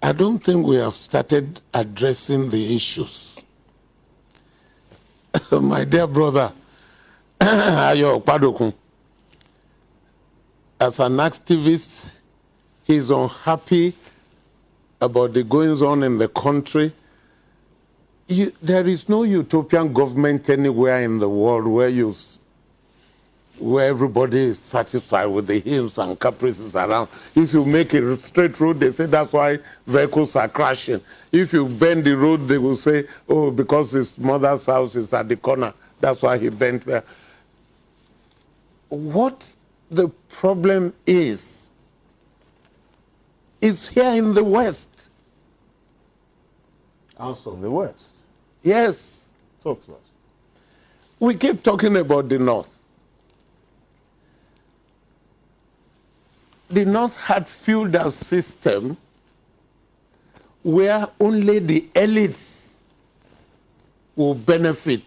I don't think we have started addressing the issues. My dear brother, Ayo Padokun, as an activist, he's unhappy about the goings on in the country. There is no utopian government anywhere in the world where everybody is satisfied with the hills and caprices around. If you make a straight road, they say that's why vehicles are crashing. If you bend the road, they will say, oh, because his mother's house is at the corner, that's why he bent there. What the problem is here in the West. Also in the West? Yes. Talk to us. We keep talking about the North. The North had feudal system where only the elites will benefit.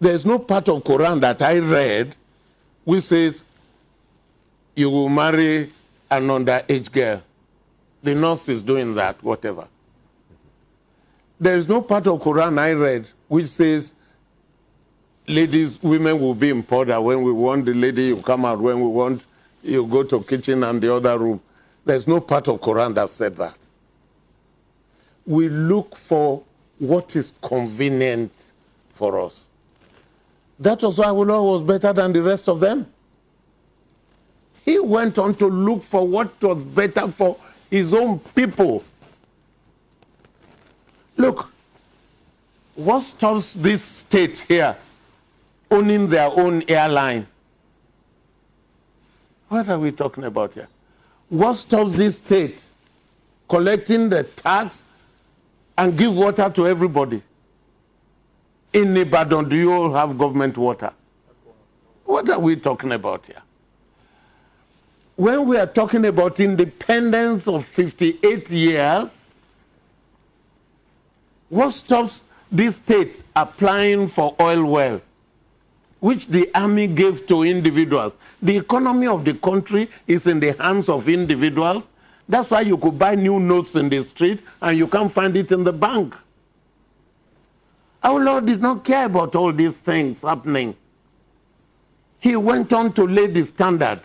There's no part of Quran that I read which says you will marry an underage girl. The North is doing that, whatever. There is no part of Quran I read which says women will be in powder. When we want the lady, you come out. When we want, you go to kitchen and the other room. There's no part of Quran that said that. We look for what is convenient for us. That was why Allah was better than the rest of them. He went on to look for what was better for his own people. Look, what stops this state here owning their own airline? What are we talking about here? What stops this state collecting the tax and give water to everybody? In Ibadan, do you all have government water? What are we talking about here? When we are talking about independence of 58 years, what stops this state applying for oil well, which the army gave to individuals? The economy of the country is in the hands of individuals. That's why you could buy new notes in the street and you can't find it in the bank. Our Lord did not care about all these things happening. He went on to lay the standard.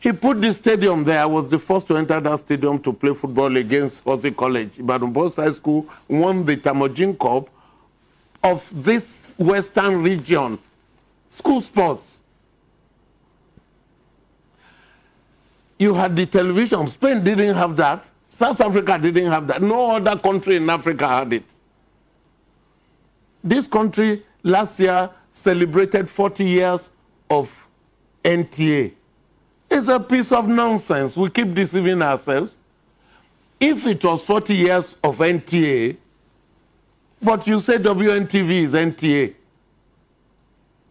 He put the stadium there. I was the first to enter that stadium to play football against Horsey College. Ibadan Boys High School won the Tamojin Cup of this western region. School sports. You had the television. Spain didn't have that. South Africa didn't have that. No other country in Africa had it. This country last year celebrated 40 years of NTA. It's a piece of nonsense. We keep deceiving ourselves. If it was 40 years of NTA, but you say WNTV is NTA,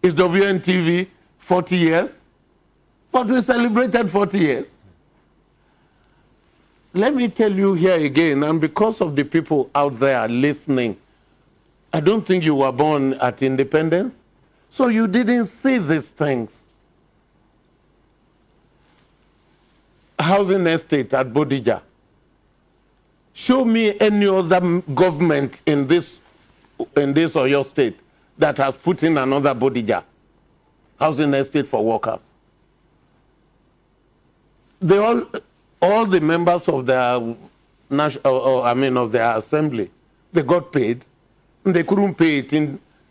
is WNTV 40 years? But we celebrated 40 years. Let me tell you here again, and because of the people out there listening, I don't think you were born at independence, so you didn't see these things. Housing estate at Bodija. Show me any other government in this or your state that has put in another Bodija housing estate for workers. They all the members of their of their assembly, they got paid, and they couldn't pay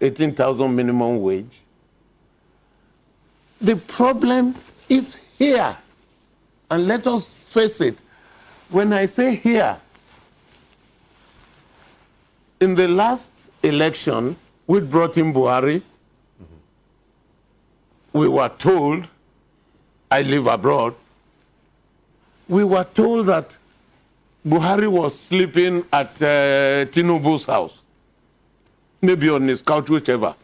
18,000 minimum wage. The problem is here. And let us face it, when I say here, in the last election, we brought in Buhari. We were told, I live abroad, we were told that Buhari was sleeping at Tinubu's house, maybe on his couch, whichever.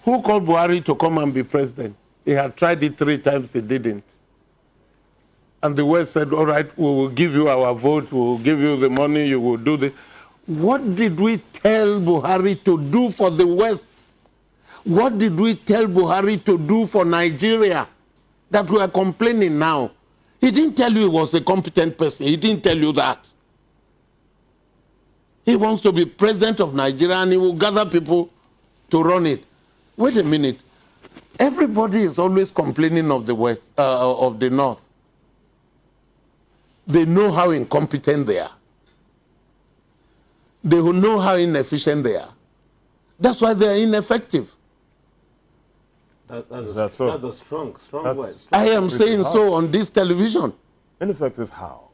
Who called Buhari to come and be president? He had tried it 3 times, he didn't. And the West said, all right, we will give you our vote, we will give you the money, you will do this. What did we tell Buhari to do for the West? What did we tell Buhari to do for Nigeria that we are complaining now? He didn't tell you he was a competent person. He didn't tell you that. He wants to be president of Nigeria and he will gather people to run it. Wait a minute. Everybody is always complaining of the West, of the North. They know how incompetent they are. They will know how inefficient they are. That's why they are ineffective. That's That's a strong word. I am saying so on this television. Ineffective how?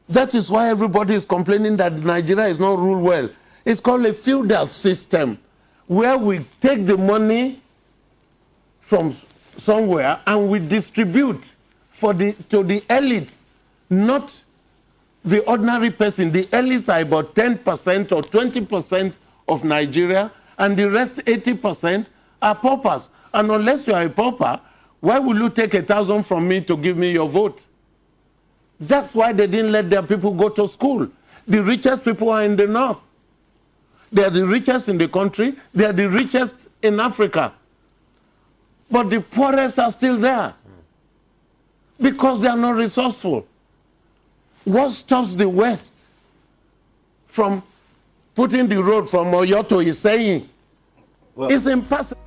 That is why everybody is complaining that Nigeria is not ruled well. It's called a feudal system, where we take the money from somewhere and we distribute to the elites, not the ordinary person. The elites are about 10% or 20% of Nigeria, and the rest 80% are paupers. And unless you are a pauper, why will you take 1,000 from me to give me your vote? That's why they didn't let their people go to school. The richest people are in the north. They are the richest in the country. They are the richest in Africa. But the poorest are still there because they are not resourceful. What stops the West from putting the road from Oyo to Iseyin? Well, it's impossible.